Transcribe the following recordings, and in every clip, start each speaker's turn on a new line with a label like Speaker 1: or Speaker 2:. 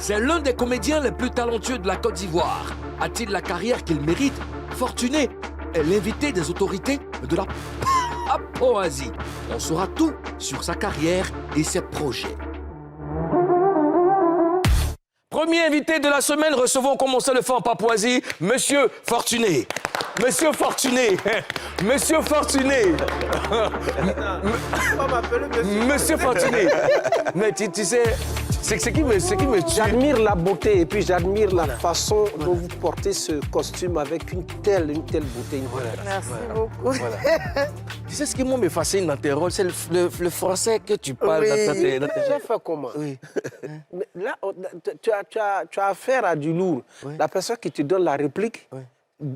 Speaker 1: C'est l'un des comédiens les plus talentueux de la Côte d'Ivoire. A-t-il la carrière qu'il mérite? Fortuné est l'invité des autorités de la Papouasie. On saura tout sur sa carrière et ses projets. Premier invité de la semaine, recevons, comme on sait le faire en Papouasie, Monsieur Fortuné. Monsieur Fortuné. Monsieur Fortuné. Monsieur Fortuné. Mais tu sais, c'est qui me tue.
Speaker 2: J'admire la beauté et puis j'admire la façon dont vous portez ce costume avec une telle beauté.
Speaker 3: Merci beaucoup.
Speaker 1: Tu sais ce qui moi me fascine dans tes rôles, c'est le français que tu parles dans tes
Speaker 2: J'ai fait comment?
Speaker 1: Oui.
Speaker 2: Mais là, tu as affaire à du lourd.
Speaker 1: Oui.
Speaker 2: La personne qui te donne la réplique
Speaker 1: Oui.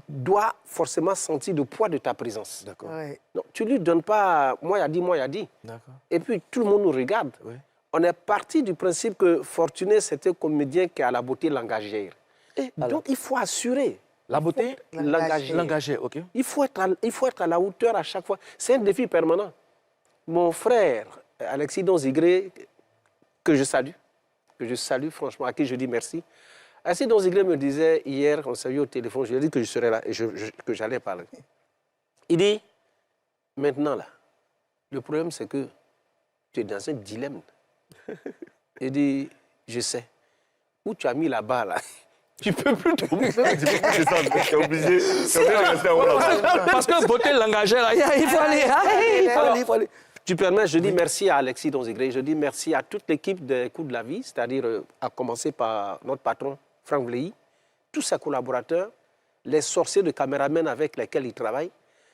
Speaker 2: doit forcément sentir le poids de ta présence.
Speaker 1: D'accord.
Speaker 3: Oui.
Speaker 2: Non, tu ne lui donnes pas moi, il a dit, moi, il a dit.
Speaker 1: D'accord.
Speaker 2: Et puis tout le monde nous regarde.
Speaker 1: Oui.
Speaker 2: On est parti du principe que Fortuné, c'était un comédien qui a la beauté langagère. Donc il faut assurer.
Speaker 1: La beauté
Speaker 2: Langagère.
Speaker 1: Langagère, ok.
Speaker 2: Il faut être à la hauteur à chaque fois. C'est un défi permanent. Mon frère, Alexis Donzigré, que je salue franchement, à qui je dis merci. Alexis Donzigré me disait hier, on s'est vu au téléphone, je lui ai dit que je serais là et que j'allais parler. Il dit, maintenant là, le problème c'est que tu es dans un dilemme. Il dit, je sais, où tu as mis la barre là, tu ne peux plus tomber.
Speaker 4: C'est obligé de rester en haut.
Speaker 1: Parce que beauté langagère, il faut aller.
Speaker 2: Tu permets, je dis merci à Alexis Donzigré, je dis merci à toute l'équipe des Coups de la Vie, c'est-à-dire à commencer par notre patron, Franck Vleilly, tous ses collaborateurs, les sorciers de caméramen avec lesquels il travaille,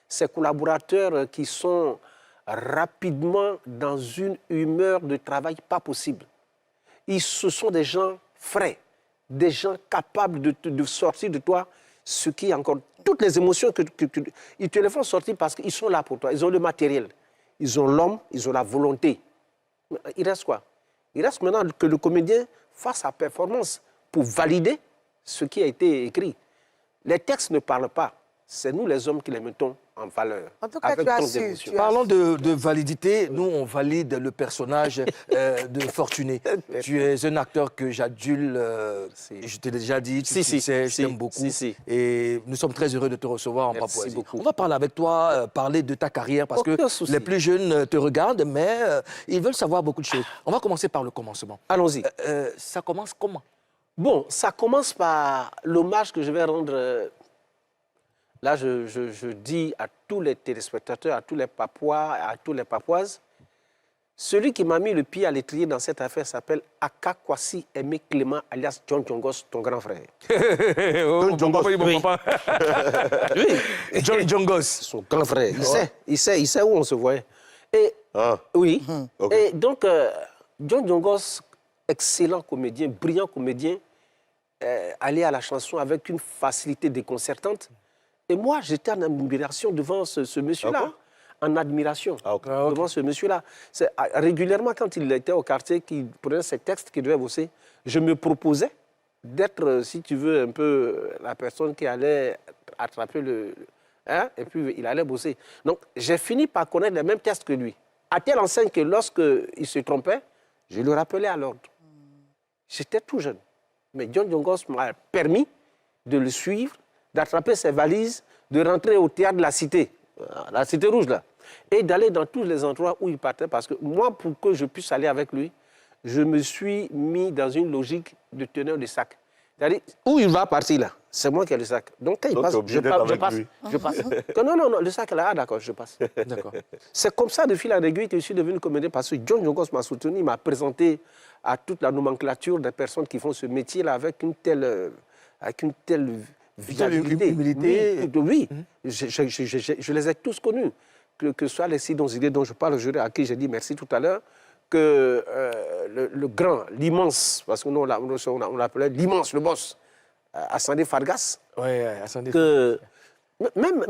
Speaker 2: ses collaborateurs qui sont rapidement dans une humeur de travail pas possible. Ce sont des gens frais, des gens capables de sortir de toi ce qui est encore... Toutes les émotions ils te les font sortir parce qu'ils sont là pour toi. Ils ont le matériel, ils ont l'homme, ils ont la volonté. Il reste quoi? Il reste maintenant que le comédien fasse sa performance pour valider ce qui a été écrit. Les textes ne parlent pas. C'est nous les hommes qui les mettons en valeur.
Speaker 3: En tout cas,
Speaker 2: avec
Speaker 3: tu as
Speaker 2: tant
Speaker 3: su.
Speaker 2: d'émotion.
Speaker 1: Parlons de validité. Nous, on valide le personnage de Fortuné. Tu es un acteur que j'adule. Je t'ai déjà dit, tu sais, je t'aime beaucoup. Et nous sommes très heureux de te recevoir en
Speaker 2: Merci
Speaker 1: Papouasie.
Speaker 2: beaucoup.
Speaker 1: On va parler avec toi, parler de ta carrière, parce
Speaker 2: Aucun
Speaker 1: que
Speaker 2: souci.
Speaker 1: les plus jeunes te regardent, mais ils veulent savoir beaucoup de choses. On va commencer par le commencement.
Speaker 2: Allons-y.
Speaker 1: Ça commence comment?
Speaker 2: Bon, ça commence par l'hommage que je vais rendre. Là, je dis à tous les téléspectateurs, à tous les Papouas, à tous les Papouaises, celui qui m'a mis le pied à l'étrier dans cette affaire s'appelle Aka Kwasi Aimé Clément, alias John Jongos, ton grand frère.
Speaker 1: John Jongos.
Speaker 2: Son grand frère. Il sait où on se voyait. Et, oui.
Speaker 4: Okay.
Speaker 2: Et donc, John Jongos, excellent comédien, brillant comédien, allé à la chanson avec une facilité déconcertante. Et moi, j'étais en admiration devant ce monsieur-là. En admiration devant ce monsieur-là. Régulièrement, quand il était au quartier, qu'il prenait ses textes qu'il devait bosser, je me proposais d'être, si tu veux, un peu la personne qui allait attraper et puis il allait bosser. Donc, j'ai fini par connaître les mêmes textes que lui. À telle enseigne que lorsqu'il se trompait, je le rappelais à l'ordre. J'étais tout jeune. Mais John Jongos m'a permis de le suivre, d'attraper ses valises, de rentrer au théâtre de la Cité Rouge, là, et d'aller dans tous les endroits où il partait. Parce que moi, pour que je puisse aller avec lui, je me suis mis dans une logique de teneur de sac. C'est-à-dire, où il va partir, là, c'est moi qui ai le sac. Donc, quand il passe, je passe. Non, le sac, là, d'accord, je passe. C'est comme ça, de fil en aiguille, que je suis devenu comédien, parce que John Jongos m'a soutenu, il m'a présenté à toute la nomenclature des personnes qui font ce métier-là avec une telle humilité. Oui, je les ai tous connus. Que ce soit Alexis Donzigré dont je parle aujourd'hui, à qui j'ai dit merci tout à l'heure, que le grand, l'immense, parce que nous on l'appelait l'immense, le boss, Assane Fargas.
Speaker 1: Oui, Assane
Speaker 2: que même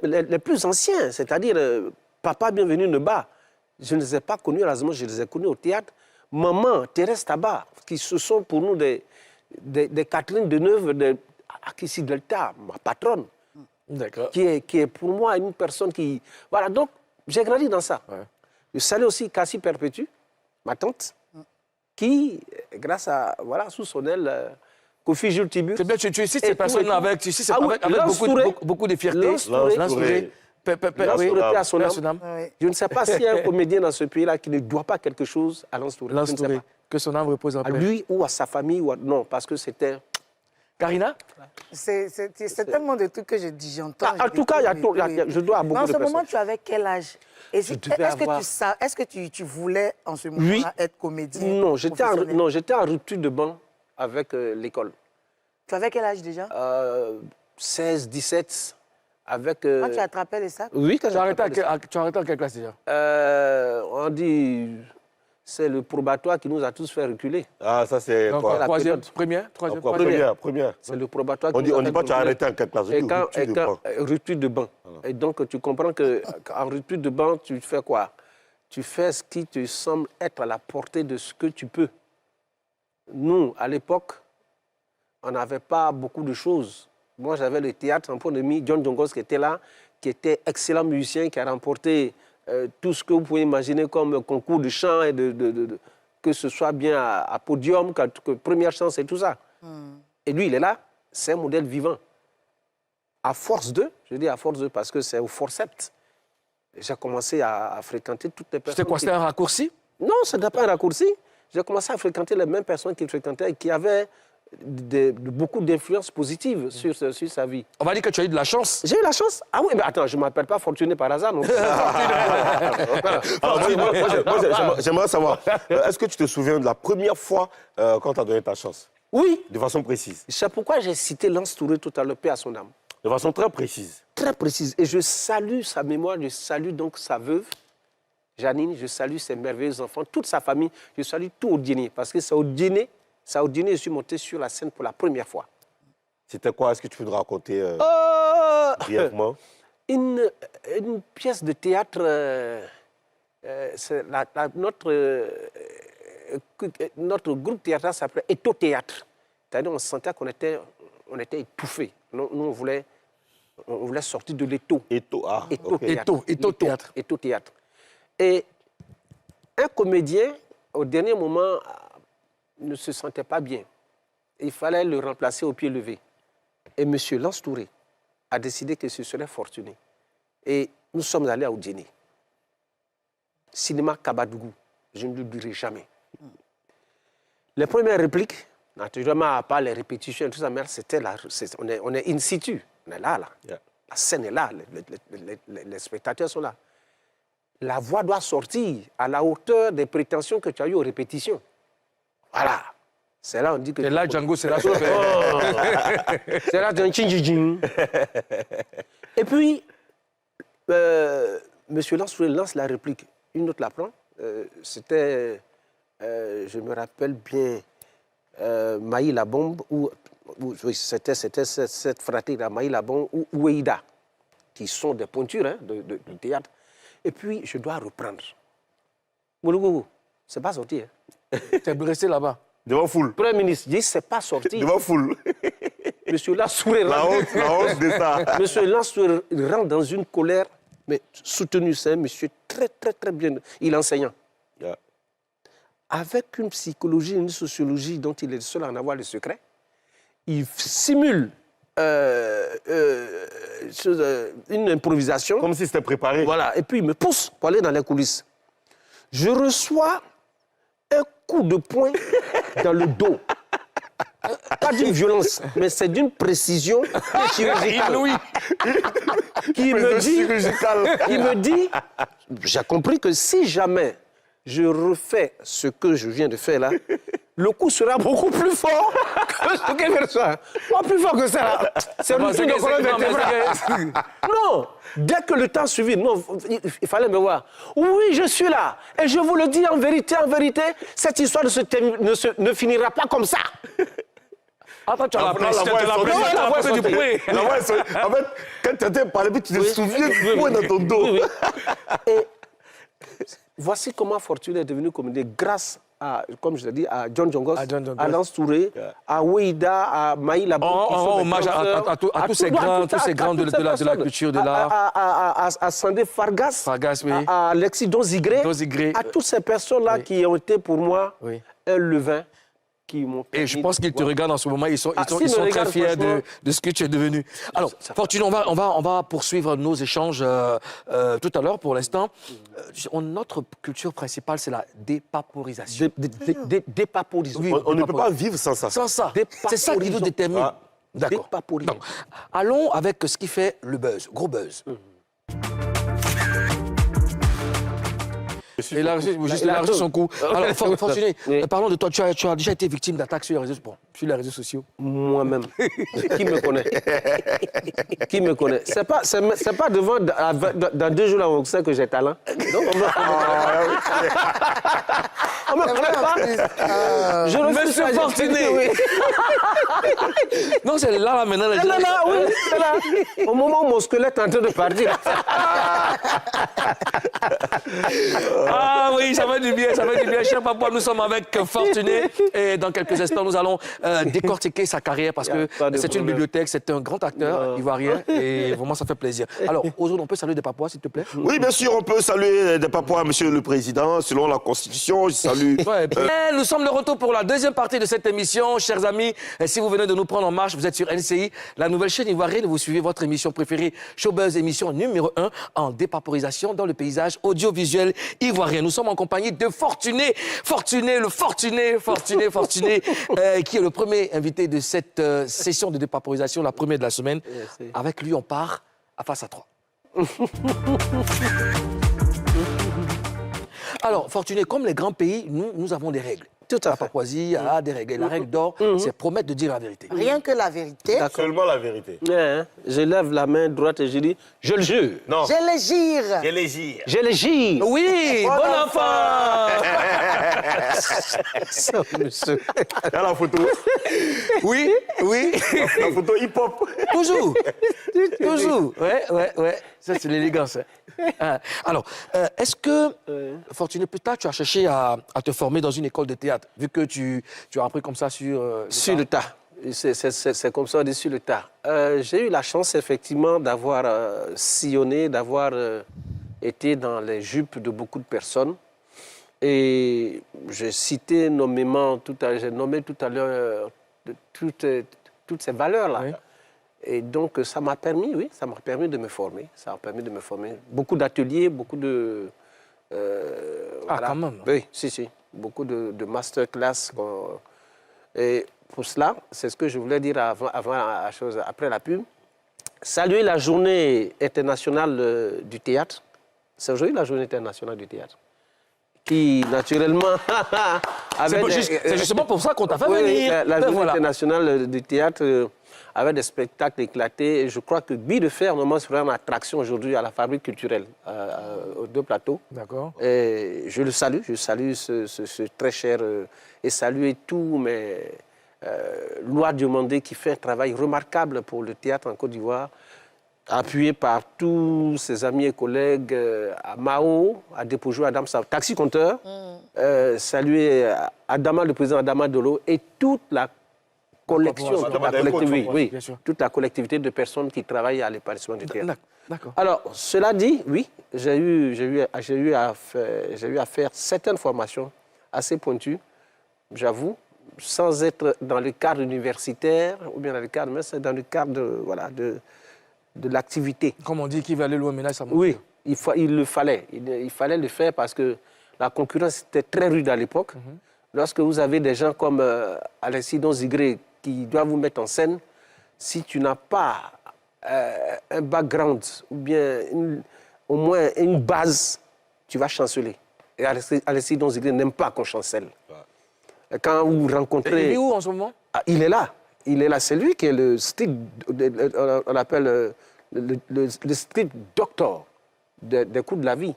Speaker 2: les plus anciens, c'est-à-dire Papa Bienvenu Neba, je ne les ai pas connus à l'Azement, je les ai connus au théâtre. Maman, Thérèse Tabar, qui ce sont pour nous des Catherine Deneuve, des Akissi Delta, ma patronne, qui est pour moi une personne qui... Voilà, donc j'ai grandi dans ça. Ouais. Je salue aussi Cassie Perpétue, ma tante, qui, grâce à, voilà, sous son aile, Kofi Jules Tibur.
Speaker 1: C'est bien, tu cites ces personnes avec, tu cites avec beaucoup de fierté.
Speaker 2: Lance Touré. Lance Touré à son âme. Je ne sais pas s'il y a un comédien dans ce pays-là qui ne doit pas quelque chose à Lance Touré.
Speaker 1: Lance Touré, que son âme repose en paix.
Speaker 2: À lui ou à sa famille, non, parce que c'était...
Speaker 1: Karina?
Speaker 3: C'est tellement de trucs que j'entends.
Speaker 2: En tout cas, je dois à beaucoup de personnes.
Speaker 3: En ce moment, tu avais quel âge? Est-ce que tu voulais en ce moment être comédien?
Speaker 2: Non, j'étais en rupture de banc avec l'école.
Speaker 3: Tu avais quel âge déjà?
Speaker 2: 16, 17. Avec,
Speaker 3: Quand tu attrapais les sacs?
Speaker 2: Oui, quand
Speaker 1: tu as arrêté en quelle classe déjà?
Speaker 2: On dit... C'est le probatoire qui nous a tous fait reculer.
Speaker 4: Ah, ça c'est quoi?
Speaker 1: Troisième, première?
Speaker 4: Première.
Speaker 2: C'est le probatoire
Speaker 4: qui nous a fait reculer. On dit pas que tu as arrêté en quelle classe?
Speaker 2: Rupture de banc. Et donc, tu comprends qu'en rupture de banc, tu fais quoi? Tu fais ce qui te semble être à la portée de ce que tu peux. Nous, à l'époque, on n'avait pas beaucoup de choses. Moi, j'avais le théâtre en pandémie. John Djongos qui était là, qui était excellent musicien, qui a remporté tout ce que vous pouvez imaginer comme concours de chant, et que ce soit bien à podium, que première chance et tout ça. Et lui, il est là, c'est un modèle vivant. À force de, je dis à force de parce que c'est au forceps, j'ai commencé à fréquenter toutes les personnes.
Speaker 1: C'était quoi, c'était un raccourci?
Speaker 2: Non, ce n'est pas un raccourci. J'ai commencé à fréquenter les mêmes personnes qu'il fréquentait et qui avaient beaucoup d'influences positives sur sa vie.
Speaker 1: On va dire que tu as eu de la chance.
Speaker 2: J'ai eu la chance. Ah oui, mais attends, je ne m'appelle pas Fortuné par hasard.
Speaker 4: J'aimerais savoir, est-ce que tu te souviens de la première fois quand tu as donné ta chance?
Speaker 2: Oui.
Speaker 4: De façon précise.
Speaker 2: C'est pourquoi j'ai cité Lance Touré tout à l'heure, paix à son âme.
Speaker 4: De façon très précise.
Speaker 2: Très précise. Et je salue sa mémoire, je salue donc sa veuve, Janine, je salue ses merveilleux enfants, toute sa famille, je salue tout Odiéné, parce que c'est Odiéné, je suis monté sur la scène pour la première fois.
Speaker 4: C'était quoi? Est-ce que tu peux nous raconter brièvement?
Speaker 2: Une pièce de théâtre, notre groupe théâtral s'appelait Eto Théâtre. C'est-à-dire on sentait qu'on était étouffés. Nous, on voulait sortir de l'étau.
Speaker 4: Eto
Speaker 2: Théâtre. Eto Théâtre. Et un comédien, au dernier moment, ne se sentait pas bien. Il fallait le remplacer au pied levé. Et M. Lance Touré a décidé que ce serait Fortuné. Et nous sommes allés à Odiéné. Cinéma Kabadougou. Je ne l'oublierai jamais. Les premières répliques, naturellement, à part les répétitions, tout ça, c'était là. On est in situ. On est là. Yeah. La scène est là. Les spectateurs sont là. La voix doit sortir à la hauteur des prétentions que tu as eues aux répétitions. Voilà. C'est là on dit que...
Speaker 1: C'est là Django, c'est là
Speaker 2: c'est là Django. Et puis, M. Lance lance la réplique. Une autre la prend. C'était, je me rappelle bien, Maï la Bombe, oui, c'était cette fratrie, Maï la Bombe ou Ouéida, qui sont des pointures de théâtre. Et puis, je dois reprendre. Moulougougou, c'est pas sorti.
Speaker 1: Tu es resté là-bas.
Speaker 4: Devant foule.
Speaker 2: Premier ministre dit, c'est pas sorti.
Speaker 4: Devant foule.
Speaker 2: Monsieur Lance Touré
Speaker 4: la honte de ça.
Speaker 2: Monsieur Lance Touré rentre dans une colère, mais soutenue, c'est un monsieur très, très, très bien. Il est enseignant. Yeah. Avec une psychologie, une sociologie dont il est le seul à en avoir le secret, il simule une improvisation.
Speaker 4: Comme si c'était préparé.
Speaker 2: Voilà, et puis il me pousse pour aller dans les coulisses. Je reçois un coup de poing dans le dos. Pas d'une violence, mais c'est d'une précision chirurgicale. Il me dit, j'ai compris que si jamais je refais ce que je viens de faire là, le coup sera beaucoup plus fort que ce qu'il fait ça. Pas plus fort que ça là. C'est le truc de colonne vertébrale. Non, dès que le temps suivit, non, il fallait me voir. Oui, je suis là. Et je vous le dis en vérité, cette histoire ne finira pas comme ça.
Speaker 1: Attends, tu as la voix
Speaker 4: est en fait, quand tu étais parlé, tu te souviens du point dans ton dos.
Speaker 2: Et voici comment Fortuné est devenu comédien grâce comme je l'ai dit, à John Jongos,
Speaker 1: à
Speaker 2: Lance Touré, à Ouida, à Maïla Labou.
Speaker 1: On rend hommage à tous ces grands de la culture de l'art.
Speaker 2: À Sandé Fargas,
Speaker 1: Oui.
Speaker 2: à Alexis Donzigré, à toutes ces personnes-là qui ont été pour moi un levain.
Speaker 1: Et je pense qu'ils te regardent en ce moment, ils sont très fiers de ce que tu es devenu. Alors, Fortuné, on va poursuivre nos échanges tout à l'heure. Pour l'instant, notre culture principale, c'est la dépaporisation.
Speaker 2: Dépaporisation.
Speaker 4: Oui, on ne peut pas vivre sans ça.
Speaker 1: Sans ça. C'est ça qui nous détermine.
Speaker 4: Ah.
Speaker 1: D'accord. Donc, allons avec ce qui fait le buzz, gros buzz. Il a reçu son coup. Alors, Fortuné, parlons de toi. Tu as déjà été victime d'attaques sur les réseaux sociaux.
Speaker 2: Moi-même. Qui me connaît? Qui me connaît? C'est pas devant, dans 2 jours, là, on sait que j'ai talent. Donc, on me connaît pas. Je
Speaker 1: Monsieur Fortuné. Non, c'est là, maintenant.
Speaker 2: C'est là, oui, c'est là. Au moment où mon squelette est en train de partir.
Speaker 1: Ah oui, ça va du bien, ça va du bien. Cher papa, nous sommes avec Fortuné et dans quelques instants, nous allons décortiquer sa carrière parce que c'est une bibliothèque, c'est un grand acteur ivoirien et vraiment ça fait plaisir. Alors, aujourd'hui, on peut saluer des Papouas, s'il te plaît?
Speaker 4: Oui, bien sûr, on peut saluer des Papouas, monsieur le président, selon la Constitution. Je salue.
Speaker 1: Nous sommes de retour pour la deuxième partie de cette émission. Chers amis, si vous venez de nous prendre en marche, vous êtes sur NCI, la nouvelle chaîne ivoirienne. Vous suivez votre émission préférée, Showbuzz, émission numéro 1 en dépaporisation dans le paysage audiovisuel ivoirien. Nous sommes en compagnie de Fortuné, qui est le premier invité de cette session de dépaporisation, la première de la semaine. Avec lui, on part à face à 3. Alors, Fortuné, comme les grands pays, nous avons des règles.
Speaker 2: Tout à fait.
Speaker 1: La Papouasie a des règles. La règle d'or, c'est promettre de dire la vérité.
Speaker 3: Rien que la vérité.
Speaker 4: Seulement la vérité.
Speaker 2: Je lève la main droite et je dis, je le jure.
Speaker 4: Non.
Speaker 3: Je le jure.
Speaker 4: Je les gire.
Speaker 2: Je le jure.
Speaker 1: Oui, bon enfant.
Speaker 2: Ça, monsieur.
Speaker 4: Il y a la photo.
Speaker 1: Oui.
Speaker 4: La photo hip-hop.
Speaker 1: Toujours. Ouais. Ça, c'est l'élégance. Alors, est-ce que, Fortuné, plus tard, tu as cherché à te former dans une école de théâtre, vu que tu as appris comme ça sur
Speaker 2: le tas. C'est comme ça, sur le tas. J'ai eu la chance, effectivement, d'avoir sillonné, d'avoir été dans les jupes de beaucoup de personnes. Et j'ai cité nommément, j'ai nommé tout à l'heure toutes ces valeurs-là. Oui. Et donc, ça m'a permis, de me former. Ça m'a permis de me former. Beaucoup d'ateliers, beaucoup de...
Speaker 1: voilà. Quand même.
Speaker 2: Oui, si. Beaucoup de masterclass. Et pour cela, c'est ce que je voulais dire après la pub. Saluer la journée internationale du théâtre. C'est aujourd'hui la journée internationale du théâtre. Qui, naturellement...
Speaker 1: c'est justement pour ça qu'on t'a fait venir.
Speaker 2: La journée internationale du théâtre... avec des spectacles éclatés. Et je crois que Billes de Fer, normalement, sera une attraction aujourd'hui à la fabrique culturelle, aux 2 plateaux.
Speaker 1: D'accord.
Speaker 2: Et je le salue, ce très cher, et saluer tous mes Loa Diomandé qui fait un travail remarquable pour le théâtre en Côte d'Ivoire, appuyé par tous ses amis et collègues, à Mao, à Dépoujo, à Damsa, taxi compteur, saluer Adama, le président Adama Dolo, et toute la collection, toute la collectivité de personnes qui travaillent à l'épanouissement du théâtre.
Speaker 1: D'accord.
Speaker 2: Alors, cela dit, oui, j'ai eu à faire certaines formations assez pointues, j'avoue, sans être dans le cadre universitaire, ou bien dans le cadre, mais c'est dans le cadre de l'activité.
Speaker 1: Comme on dit, qui veut aller loin, ménage, ça monte.
Speaker 2: Oui, il le fallait. Il fallait le faire parce que la concurrence était très rude à l'époque. Lorsque vous avez des gens comme Alexis Donzigré qui doivent vous mettre en scène, si tu n'as pas un background ou bien au moins une base, tu vas chanceler. Et Alexis Donzigré n'aime pas qu'on chancelle. Ouais. Quand vous rencontrez...
Speaker 1: Il est où en ce moment?
Speaker 2: Il est là. C'est lui qui est le street, on appelle le street doctor des coups de la vie.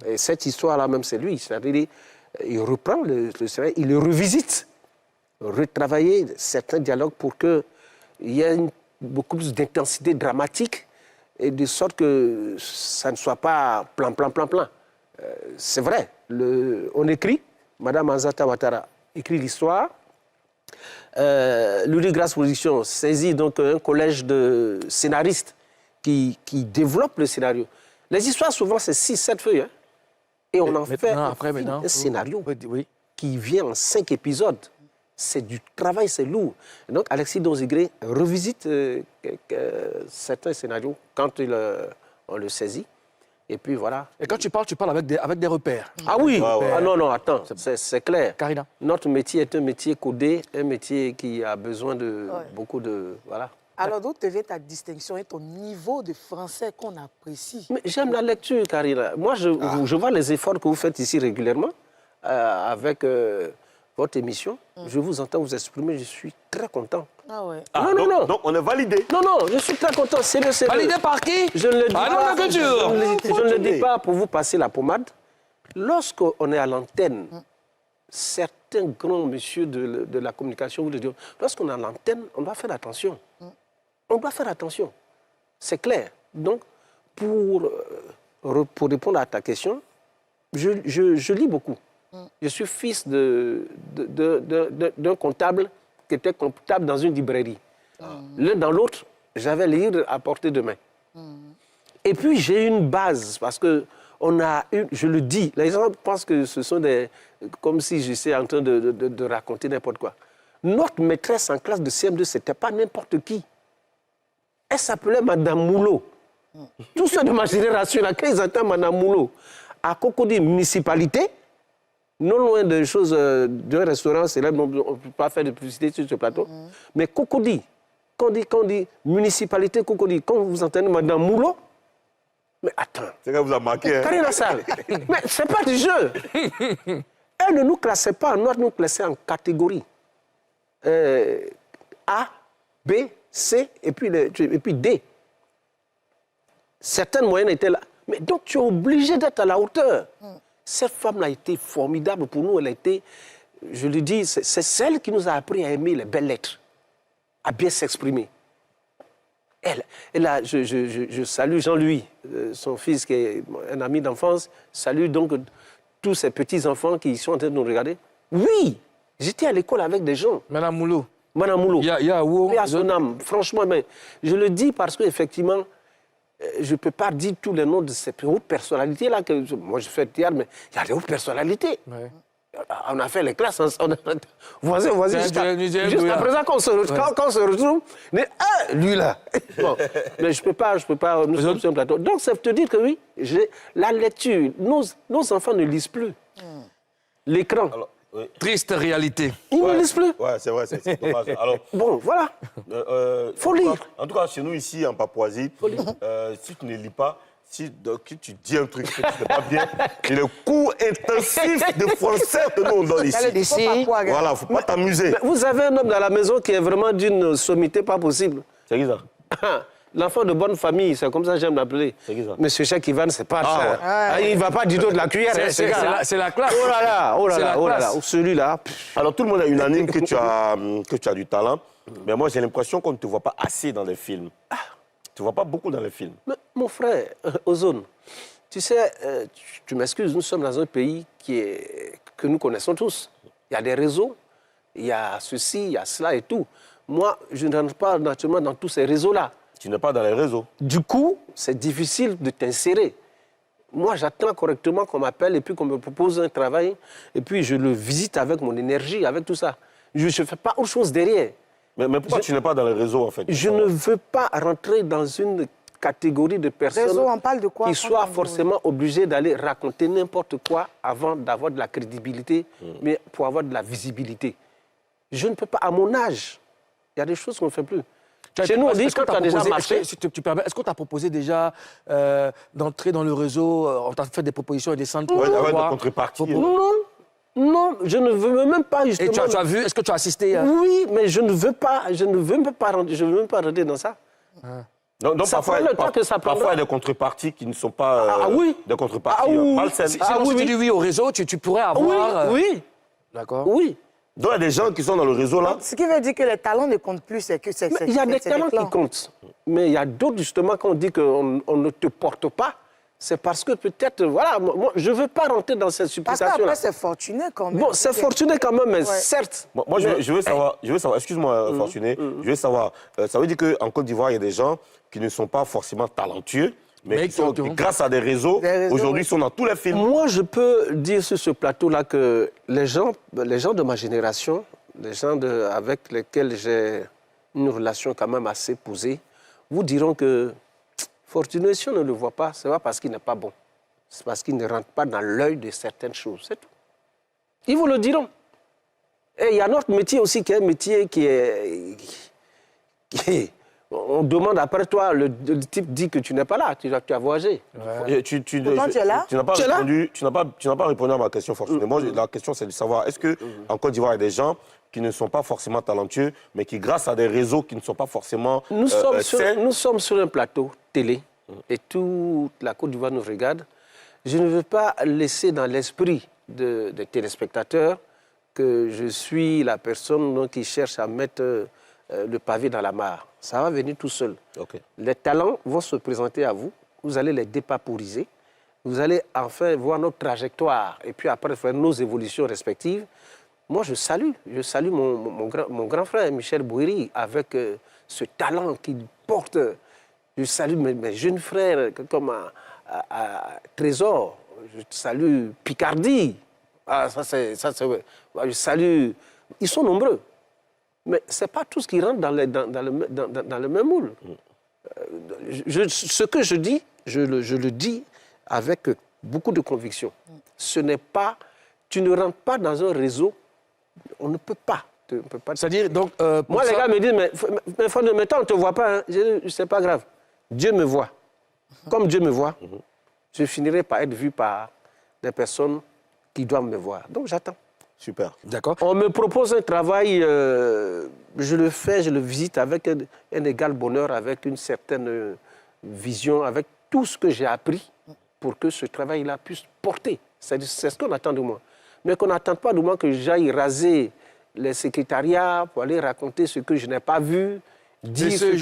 Speaker 2: Et cette histoire-là même, c'est lui. C'est-à-dire, il reprend le scénario, il le revisite, retravailler certains dialogues pour qu'il y ait beaucoup plus d'intensité dramatique et de sorte que ça ne soit pas plan. C'est vrai, on écrit, Madame Anzata Ouattara écrit l'histoire. Louis Grâce Production saisit donc un collège de scénaristes qui développent le scénario. Les histoires, souvent, c'est 6-7 feuilles. Hein, et on en fait un scénario qui vient en 5 épisodes. C'est du travail, c'est lourd. Et donc, Alexis Donzigré revisite certains scénarios quand on le saisit. Et puis voilà.
Speaker 1: Et quand tu parles avec des repères.
Speaker 2: Ah oui, non, attends, c'est clair.
Speaker 1: Karina.
Speaker 2: Notre métier est un métier codé, un métier qui a besoin de beaucoup de... Voilà.
Speaker 3: Alors, d'où te vient ta distinction et ton niveau de français qu'on apprécie?
Speaker 2: Mais j'aime la lecture, Karina. Moi, je vois les efforts que vous faites ici régulièrement avec votre émission. Je vous entends vous exprimer, je suis très content.
Speaker 3: Ah ouais.
Speaker 2: Non.
Speaker 4: Donc, on est validé.
Speaker 2: Non, je suis très content. C'est
Speaker 1: Validé par qui?
Speaker 2: Je ne le dis
Speaker 1: pas.
Speaker 2: Je ne le dis pas pour vous passer la pommade. Lorsqu'on est à l'antenne, certains grands messieurs de la communication vous le diront, lorsqu'on est à l'antenne, on doit faire attention. On doit faire attention. C'est clair. Donc, pour répondre à ta question, je lis beaucoup. Je suis fils d'un comptable qui était comptable dans une librairie. L'un dans l'autre, j'avais les livres à portée de main. Et puis, j'ai une base, parce que je le dis, les gens pensent que ce sont comme si j'étais en train de raconter n'importe quoi. Notre maîtresse en classe de CM2, ce n'était pas n'importe qui. Elle s'appelait Madame Moulot. Tous ceux de ma génération, là, quand ils entendent Madame Moulot, à Cocody, municipalité, non loin de choses d'un restaurant célèbre, on ne peut pas faire de publicité sur ce plateau, mais Cocody, quand on dit municipalité Cocody, quand vous entendez Madame Moulot, mais attends.
Speaker 4: C'est que vous a marqué.
Speaker 2: Karina Sall, mais c'est pas du jeu. Elle ne nous classait pas en note, nous classait en catégories. A, B, C et puis D. Certaines moyennes étaient là. Mais donc tu es obligé d'être à la hauteur. Cette femme-là a été formidable pour nous. Elle a été, je le dis, c'est celle qui nous a appris à aimer les belles lettres, à bien s'exprimer. Je salue Jean-Louis, son fils qui est un ami d'enfance. Salue donc tous ces petits-enfants qui sont en train de nous regarder. Oui, j'étais à l'école avec des gens.
Speaker 1: Madame Moulot.
Speaker 2: Madame Moulot.
Speaker 1: Il y a où?
Speaker 2: Il y a son âme. Franchement, mais je le dis parce qu'effectivement, je ne peux pas dire tous les noms de ces hautes personnalités-là. Moi, je fais le théâtre, mais il y a des hautes personnalités. Ouais. On a fait les classes. Voisin, juste à présent, quand on se retrouve, mais lui là. Bon, mais je peux pas, nous sommes sur un plateau. Donc, ça veut te dire que oui, la lecture, nos enfants ne lisent plus. L'écran.
Speaker 4: Oui.
Speaker 1: Triste réalité.
Speaker 2: Ils ne lisent plus.
Speaker 4: Ouais, c'est vrai, c'est dommage. Alors,
Speaker 2: bon, voilà. Faut lire.
Speaker 4: En tout cas, chez nous, ici, en Papouasie, si tu ne lis pas, si tu dis un truc que tu ne fais pas bien, et le cours intensif de français que nous on donne ici. Voilà, il ne faut pas t'amuser.
Speaker 2: Vous avez un homme dans la maison qui est vraiment d'une sommité pas possible.
Speaker 4: C'est qui ça?
Speaker 2: L'enfant de bonne famille, c'est comme ça que j'aime l'appeler.
Speaker 4: C'est qui ça?
Speaker 2: Monsieur Cheikh Ivan, c'est pas ça. Il ne va pas du tout de la cuillère.
Speaker 1: C'est la classe.
Speaker 2: Oh là là. Celui-là.
Speaker 4: Alors, tout le monde a unanime que tu as du talent. Mais moi, j'ai l'impression qu'on ne te voit pas assez dans les films. Tu ne vois pas beaucoup dans les films.
Speaker 2: Mais, mon frère, Ozone, tu sais, tu m'excuses, nous sommes dans un pays que nous connaissons tous. Il y a des réseaux, il y a ceci, il y a cela et tout. Moi, je ne rentre pas naturellement dans tous ces réseaux-là.
Speaker 4: Tu n'es pas dans les réseaux. Du
Speaker 2: coup, c'est difficile de t'insérer. Moi, j'attends correctement qu'on m'appelle et puis qu'on me propose un travail. Et puis, je le visite avec mon énergie, avec tout ça. Je ne fais pas autre chose derrière.
Speaker 4: Mais pourquoi tu n'es pas dans les réseaux, en fait?
Speaker 2: Je ne veux pas rentrer dans une catégorie de personnes
Speaker 3: on parle de quoi,
Speaker 2: qui soient forcément obligées d'aller raconter n'importe quoi avant d'avoir de la crédibilité, mais pour avoir de la visibilité. Je ne peux pas, à mon âge, il y a des choses qu'on ne fait plus. Chez nous, on dit que tu as déjà marché.
Speaker 1: Est-ce qu'on t'a proposé déjà d'entrer dans le réseau? On t'a fait des propositions et des centres
Speaker 4: pour avoir de contrepartie.
Speaker 2: Non, je ne veux même pas justement...
Speaker 1: Et tu as vu? Est-ce que tu as assisté?
Speaker 2: Oui, mais je ne veux même pas rentrer dans ça.
Speaker 4: Donc parfois, il y a des contreparties qui ne sont pas des contreparties malsaines.
Speaker 1: Si tu dis oui au réseau, tu pourrais avoir...
Speaker 2: Oui.
Speaker 1: D'accord.
Speaker 2: Oui.
Speaker 4: Donc il y a des gens qui sont dans le réseau là.
Speaker 3: Ce qui veut dire que les talents ne comptent plus, c'est que c'est...
Speaker 2: Il y a des talents qui comptent. Mais il y a d'autres, justement, quand on dit qu'on ne te porte pas, c'est parce que peut-être, voilà, moi, je ne veux pas rentrer dans cette supposition-là.
Speaker 3: Parce qu'après, c'est Fortuné quand même.
Speaker 2: Bon, c'est Fortuné quand même, mais certes.
Speaker 4: Moi, je veux savoir, excuse-moi, Fortuné, je veux savoir, ça veut dire qu'en Côte d'Ivoire, il y a des gens qui ne sont pas forcément talentueux, mais qui, grâce à des réseaux aujourd'hui, sont dans tous les films.
Speaker 2: Moi, je peux dire sur ce plateau-là que les gens de ma génération, les gens avec lesquels j'ai une relation quand même assez posée, vous diront que Fortuné, si on ne le voit pas, ce n'est pas parce qu'il n'est pas bon. C'est parce qu'il ne rentre pas dans l'œil de certaines choses, c'est tout. Ils vous le diront. Et il y a notre métier aussi qui est un métier qui est... On demande après toi, le type dit que tu n'es pas là, tu as voyagé.
Speaker 3: Ouais. Tu es là.
Speaker 4: Tu n'as pas répondu à ma question, Fortuné. Moi, la question, c'est de savoir, est-ce qu'en Côte d'Ivoire, il y a des gens qui ne sont pas forcément talentueux, mais qui, grâce à des réseaux qui ne sont pas forcément
Speaker 2: nous sommes sur un plateau télé, et toute la Côte d'Ivoire nous regarde. Je ne veux pas laisser dans l'esprit des téléspectateurs que je suis la personne qui cherche à mettre le pavé dans la mare. Ça va venir tout seul.
Speaker 4: Okay.
Speaker 2: Les talents vont se présenter à vous, vous allez les dépaporiser, vous allez enfin voir notre trajectoire et puis après faire nos évolutions respectives. Moi, je salue mon grand frère Michel Bouiri avec ce talent qu'il porte. Je salue mes jeunes frères comme à Trésor, je salue Picardie. Ah, je salue... Ils sont nombreux. Mais ce n'est pas tout ce qui rentre dans le même moule. Ce que je dis, je le dis avec beaucoup de conviction. Ce n'est pas... Tu ne rentres pas dans un réseau, on ne peut pas.
Speaker 1: C'est-à-dire, donc...
Speaker 2: moi, les gars me disent, mais toi, on ne te voit pas. Hein. Je dis, c'est pas grave. Dieu me voit. Comme Dieu me voit, je finirai par être vu par des personnes qui doivent me voir. Donc, j'attends.
Speaker 4: Super.
Speaker 1: D'accord.
Speaker 2: On me propose un travail, je le fais, je le visite avec un égal bonheur, avec une certaine vision, avec tout ce que j'ai appris pour que ce travail-là puisse porter. C'est ce qu'on attend de moi. Mais qu'on n'attende pas de moi que j'aille raser les secrétariats pour aller raconter ce que je n'ai pas vu, dire ce que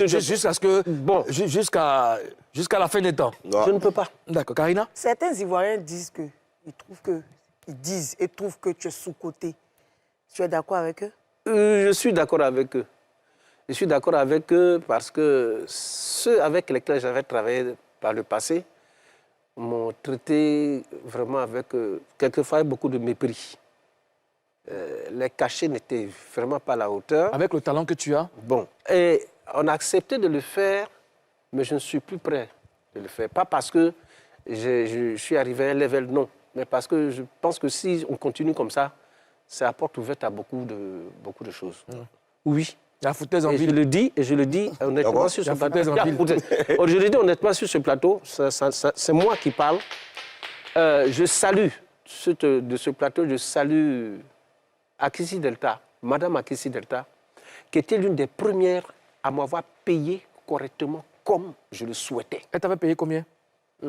Speaker 1: jusqu'à la fin des temps.
Speaker 2: Je ne peux pas.
Speaker 1: D'accord. Karina?
Speaker 3: Certains Ivoiriens disent que, ils trouvent que tu es sous-coté. Tu es d'accord avec eux?
Speaker 2: Je suis d'accord avec eux. Je suis d'accord avec eux parce que ceux avec lesquels j'avais travaillé par le passé m'ont traité vraiment avec, quelquefois, beaucoup de mépris. Les cachets n'étaient vraiment pas à la hauteur.
Speaker 1: Avec le talent que tu as?
Speaker 2: Bon. Et on a accepté de le faire, mais je ne suis plus prêt de le faire. Pas parce que je suis arrivé à un level, non. Mais parce que je pense que si on continue comme ça, c'est la porte ouverte à beaucoup de choses. Oui.
Speaker 1: La foutaise en ville.
Speaker 2: Je le dis honnêtement sur ce plateau. Je le dis honnêtement sur ce plateau, c'est moi qui parle. Je salue, de ce plateau, je salue Akissi Delta, Madame Akissi Delta, qui était l'une des premières à m'avoir payé correctement comme je le souhaitais.
Speaker 1: Elle t'avait payé combien?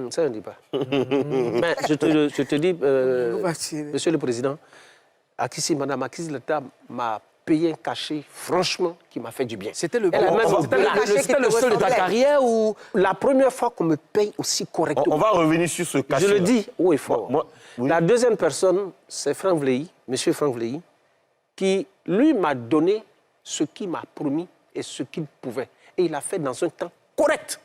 Speaker 2: Ça, on ne dit pas. Mais je te dis, Monsieur le Président, Madame Akissi Delta m'a payé un cachet, franchement, qui m'a fait du bien.
Speaker 1: C'était le seul de ta carrière ou...
Speaker 2: La première fois qu'on me paye aussi correctement.
Speaker 4: On va revenir sur ce cachet.
Speaker 2: Je le dis haut et fort.
Speaker 4: Oui.
Speaker 2: La deuxième personne, c'est Franck Vlehi, Monsieur Franck Vlehi, qui, lui, m'a donné ce qu'il m'a promis et ce qu'il pouvait. Et il a fait dans un temps correct.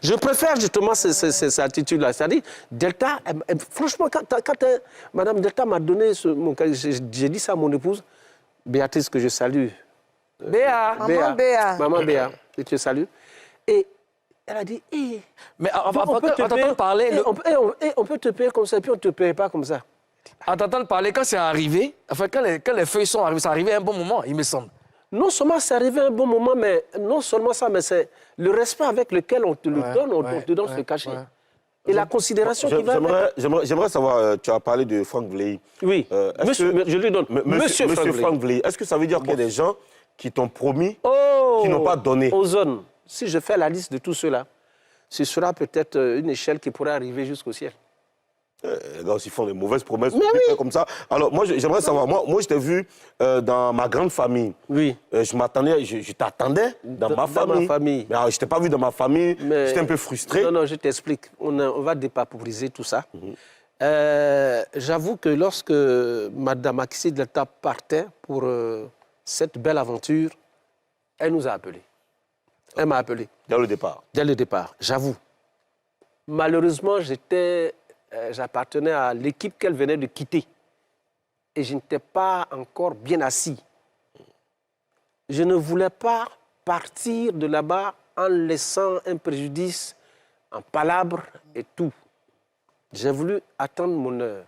Speaker 2: Je préfère justement cette attitude-là. C'est-à-dire, Delta, franchement, quand Madame Delta m'a donné j'ai dit ça à mon épouse, Béatrice, que je salue. Maman Béa, je te salue. Et elle a dit,
Speaker 1: mais on peut parler...
Speaker 2: on peut te payer comme ça, puis on ne te paye pas comme ça.
Speaker 1: En t'entendant parler, quand c'est arrivé, enfin, quand les feuilles sont arrivées, c'est arrivé à un bon moment, il me semble.
Speaker 2: Non seulement c'est arrivé à un bon moment, mais non seulement ça, mais c'est le respect avec lequel on te le donne, on te donne ce cachet. Et la considération qui va avec.
Speaker 4: J'aimerais savoir, tu as parlé de Franck Vlehi.
Speaker 2: Oui, je lui donne. Monsieur
Speaker 4: Franck Vlehi, est-ce que ça veut dire qu'il y a des gens qui t'ont promis, qui n'ont pas donné?
Speaker 2: Ozone, si je fais la liste de tout cela, ce sera peut-être une échelle qui pourrait arriver jusqu'au ciel.
Speaker 4: Les gars aussi font des mauvaises promesses comme ça. Alors, moi, j'aimerais savoir, moi je t'ai vu dans ma grande famille.
Speaker 2: Oui.
Speaker 4: Je t'attendais dans ma famille. Mais alors, je ne t'ai pas vu dans ma famille, j'étais un peu frustré.
Speaker 2: Non, je t'explique. On va dépaporiser tout ça. J'avoue que lorsque Mme Macky de l'État partait pour cette belle aventure, elle nous a appelés. Elle m'a appelé.
Speaker 4: Dès le départ.
Speaker 2: Dès le départ, j'avoue. Malheureusement, j'appartenais à l'équipe qu'elle venait de quitter. Et je n'étais pas encore bien assis. Je ne voulais pas partir de là-bas en laissant un préjudice, en palabres et tout. J'ai voulu attendre mon heure.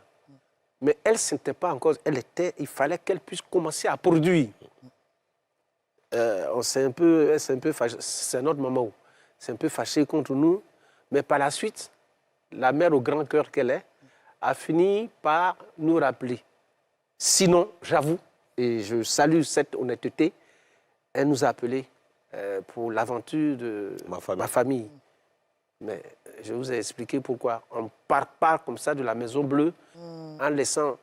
Speaker 2: Mais elle, ce n'était pas encore... il fallait qu'elle puisse commencer à produire. C'est un peu fâché. C'est notre maman. C'est un peu fâché contre nous. Mais par la suite, la mère au grand cœur qu'elle est, a fini par nous rappeler. Sinon, j'avoue, et je salue cette honnêteté, elle nous a appelés pour l'aventure de ma famille. Mais je vous ai expliqué pourquoi. On ne part pas comme ça de la Maison Bleue en laissant...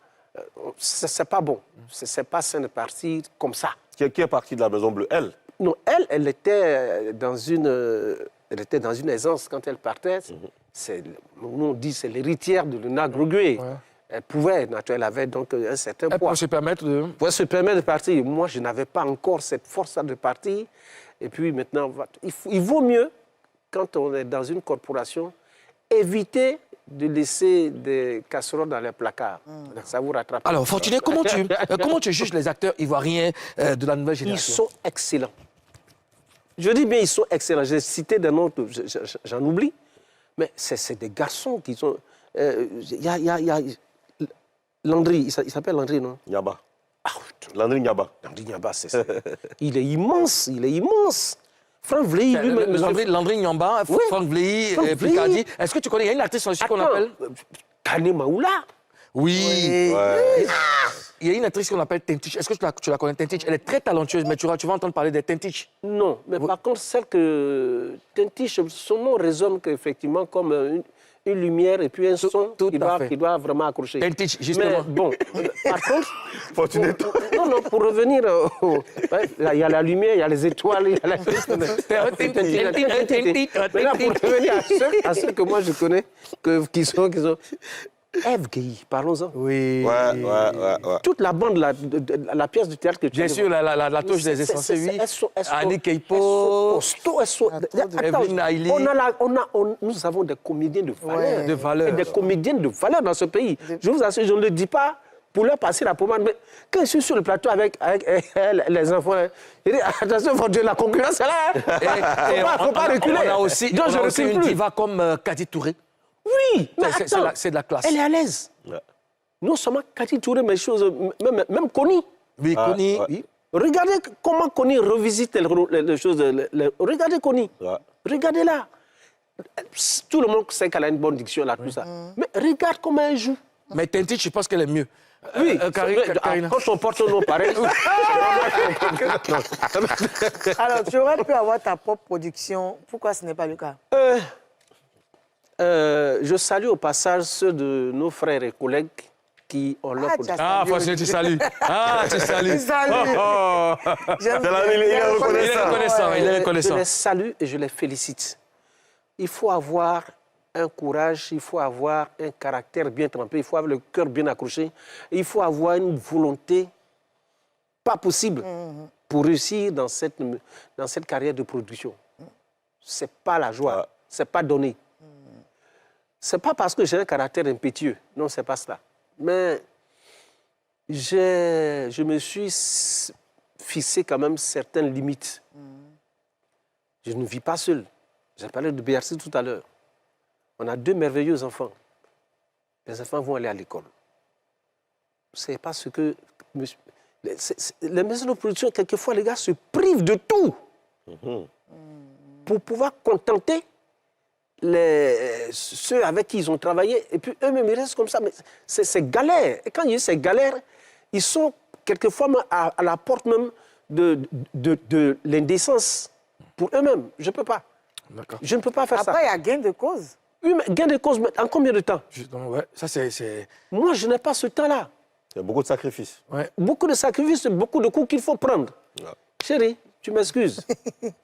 Speaker 2: c'est pas bon. C'est pas sain de partir comme ça.
Speaker 4: Qui est parti de la Maison Bleue? Elle?
Speaker 2: Non, elle était dans une aisance quand elle partait. Nous, on dit c'est l'héritière de Lena Grogué. Ouais. Elle pouvait, elle avait donc un certain poids.
Speaker 1: Elle pouvait se permettre de...
Speaker 2: Pouvait se permettre de partir. Moi, je n'avais pas encore cette force de partir. Et puis maintenant, il vaut mieux, quand on est dans une corporation, éviter de laisser des casseroles dans les placards. Ça vous rattrape.
Speaker 1: Alors, Fortuné, comment tu juges les acteurs ivoiriens de la nouvelle génération?
Speaker 2: Ils sont excellents. Je dis bien, ils sont excellents. J'ai cité des noms, j'en oublie. Mais c'est des garçons qui sont... Il y a Landry, il s'appelle Landry, non?
Speaker 4: Niaba. Landry Niaba.
Speaker 2: Landry Niaba, il est immense, Franck Vlehi, lui-même...
Speaker 1: Landry Niaba, oui. Franck Vlehi, Picardie. Est-ce que tu connais, il y a une actrice aussi qu'on appelle...
Speaker 2: Kane Maoula.
Speaker 1: Oui. Ouais. Il y a une actrice qu'on appelle Tentich. Est-ce que tu la connais, Tentich? Elle est très talentueuse, mais tu vas entendre parler de Tentich.
Speaker 2: Non, mais par contre, celle que... Tentich, son nom résonne qu'effectivement comme une lumière et puis un son qui doit vraiment accrocher.
Speaker 1: Tentich, justement.
Speaker 2: Mais bon, par contre... Non, pour revenir... il y a la lumière, il y a les étoiles, il y a la... Mais là, pour revenir à ceux que moi je connais, qui sont... Ève Guéhi, parlons-en.
Speaker 1: Oui.
Speaker 4: Ouais.
Speaker 2: Toute la bande, la pièce de théâtre que tu as...
Speaker 1: Bien sûr, la touche des essentiels, oui. Annie Keipo.
Speaker 2: Evelyne Naïli. Nous avons des comédiens de valeur.
Speaker 1: Ouais. De valeur.
Speaker 2: Et des comédiennes de valeur dans ce pays. Je vous assure, je ne le dis pas pour leur passer la pommade, mais quand je suis sur le plateau avec les enfants, je dis, attention, faut dire, la concurrence est là. Il ne faut pas reculer.
Speaker 1: On a aussi une diva comme Kadi Touré.
Speaker 2: Oui,
Speaker 1: c'est de la classe.
Speaker 2: Elle est à l'aise. Ouais. Non seulement Kadi Touré, mais même Kony.
Speaker 1: Oui, Kony.
Speaker 2: Ouais. Oui. Regardez comment Kony revisite les choses. Regardez Kony. Ouais. Regardez-la. Tout le monde sait qu'elle a une bonne diction, là, tout ça. Mais regarde comment elle joue.
Speaker 1: Mais Tentich, je pense qu'elle est mieux.
Speaker 2: Oui, quand son porte-nom pareil.
Speaker 3: Alors, tu aurais pu avoir ta propre production. Pourquoi ce n'est pas le cas?
Speaker 2: Je salue au passage ceux de nos frères et collègues qui ont leur production.
Speaker 1: Ah, Fortuné, tu salues. Tu salues.
Speaker 4: Il est reconnaissant.
Speaker 2: Je les salue et je les félicite. Il faut avoir un courage, il faut avoir un caractère bien trempé, il faut avoir le cœur bien accroché, il faut avoir une volonté pas possible pour réussir dans cette carrière de production. C'est pas la joie, c'est pas donné. C'est pas parce que j'ai un caractère impétueux, non, c'est pas cela. Mais je me suis fixé quand même certaines limites. Je ne vis pas seul. J'ai parlé de Béatrice tout à l'heure. On a 2 merveilleux enfants. Les enfants vont aller à l'école. C'est parce que les maisons de production, quelquefois, les gars se privent de tout pour pouvoir contenter ceux avec qui ils ont travaillé. Et puis eux-mêmes, ils restent comme ça. Mais c'est galère. Et quand il y a ces galères, ils sont quelquefois à la porte même de l'indécence pour eux-mêmes. Je ne peux pas. Je ne peux pas faire ça.
Speaker 3: Après, il y a gain de cause.
Speaker 2: Oui, mais gain de cause, en combien de temps?
Speaker 1: Ouais, ça c'est...
Speaker 2: Moi, je n'ai pas ce temps-là.
Speaker 4: Il y a beaucoup de sacrifices.
Speaker 1: Ouais.
Speaker 2: Beaucoup de sacrifices, beaucoup de coups qu'il faut prendre.
Speaker 4: Ouais.
Speaker 2: Chérie, tu m'excuses.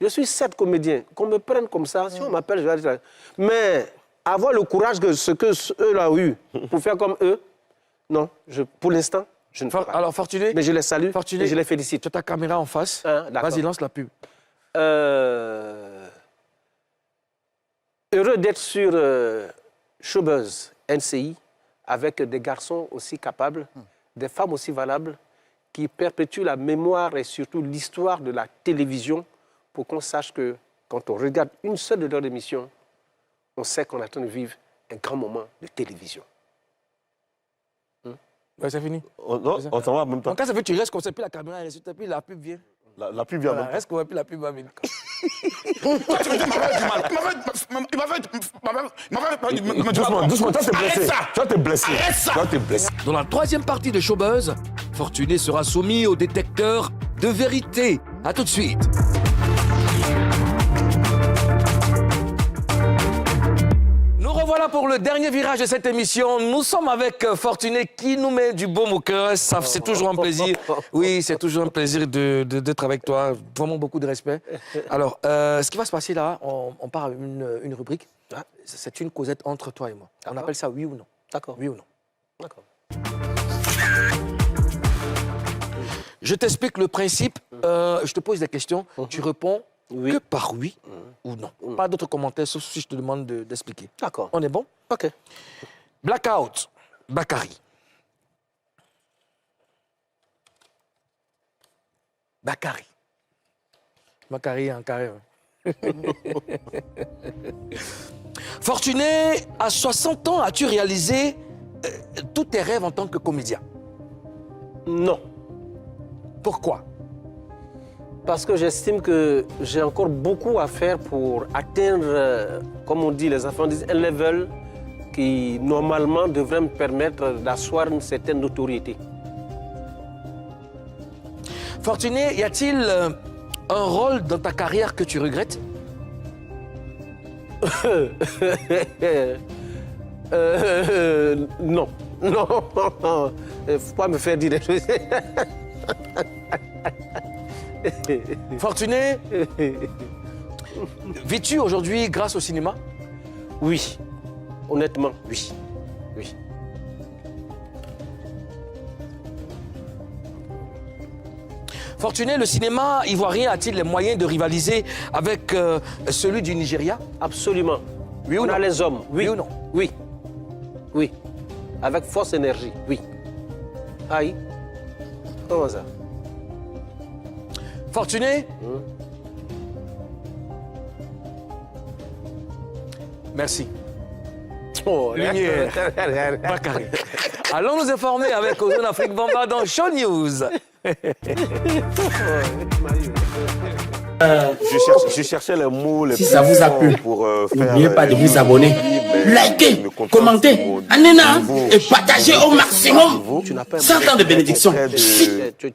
Speaker 2: Je suis 7 comédiens. Qu'on me prenne comme ça, si on m'appelle, je vais dire. Mais avoir le courage que ce que eux ont eu pour faire comme eux, non, pour l'instant, je ne peux pas.
Speaker 1: Alors, Fortuné,
Speaker 2: mais je les salue
Speaker 1: Fortuné,
Speaker 2: et je les félicite.
Speaker 1: tu as ta caméra en face. Vas-y, lance la pub.
Speaker 2: Heureux d'être sur Showbuzz NCI avec des garçons aussi capables, des femmes aussi valables, qui perpétuent la mémoire et surtout l'histoire de la télévision pour qu'on sache que quand on regarde une seule de leurs émissions, on sait qu'on est en train de vivre un grand moment de télévision.
Speaker 1: Ouais, c'est fini.
Speaker 4: Non, on s'en va en même temps.
Speaker 1: Donc, quand ça veut tu restes comme ça, puis la caméra reste, puis la pub vient.
Speaker 4: La pub vient.
Speaker 1: Voilà, reste comme ça, puis la pub va venir.
Speaker 5: Toi, tu me dis, il m'avait du mal.
Speaker 4: Doucement, doucement, toi t'es blessé.
Speaker 5: Arrête ça.
Speaker 4: Toi t'es blessé.
Speaker 5: Arrête ça.
Speaker 4: Toi t'es blessé.
Speaker 1: Dans la troisième partie de Showbuzz, Fortuné sera soumis au détecteur de vérité. A tout de suite. Nous revoilà pour le dernier virage de cette émission. Nous sommes avec Fortuné qui nous met du baume au cœur. C'est toujours un plaisir. Oui, c'est toujours un plaisir d'être avec toi. Vraiment beaucoup de respect. Alors, ce qui va se passer là, on part à une rubrique. C'est une causette entre toi et moi. On appelle ça oui ou non.
Speaker 2: D'accord.
Speaker 1: Oui ou non.
Speaker 2: D'accord.
Speaker 1: Je t'explique le principe. Je te pose des questions. Tu réponds que par oui ou non. Pas d'autres commentaires, sauf si je te demande d'expliquer.
Speaker 2: D'accord.
Speaker 1: On est bon?
Speaker 2: OK.
Speaker 1: Blackout, Bakary. Bakary. Bakary en carré. Fortuné, à 60 ans, as-tu réalisé tous tes rêves en tant que comédien?
Speaker 2: Non.
Speaker 1: Pourquoi?
Speaker 2: Parce que j'estime que j'ai encore beaucoup à faire pour atteindre, comme on dit, les enfants disent, un level qui, normalement, devrait me permettre d'asseoir une certaine notoriété.
Speaker 1: Fortuné, y a-t-il un rôle dans ta carrière que tu regrettes?
Speaker 2: Non. Non. Il ne faut pas me faire dire des choses.
Speaker 1: Fortuné, vis-tu aujourd'hui grâce au cinéma?
Speaker 2: Oui. Honnêtement, oui. Oui.
Speaker 1: Fortuné, le cinéma ivoirien a-t-il les moyens de rivaliser avec celui du Nigeria?
Speaker 2: Absolument.
Speaker 1: Oui ou
Speaker 2: On
Speaker 1: non?
Speaker 2: a les hommes. Oui.
Speaker 1: Oui ou non?
Speaker 2: Oui. Oui. Avec force énergie. Oui. Aïe. Comment ça?
Speaker 1: Fortuné? Merci.
Speaker 2: Oh,
Speaker 1: Lumière. Bakary. Allons nous informer avec Ozone Afrique Bamba dans Show News.
Speaker 4: Je cherchais les mots les
Speaker 6: Si
Speaker 4: plus
Speaker 6: ça vous a plu,
Speaker 4: pour faire...
Speaker 6: n'oubliez pas de vous abonner, likez, commentez, et partagez au maximum. 100 ans de bénédiction.
Speaker 4: de...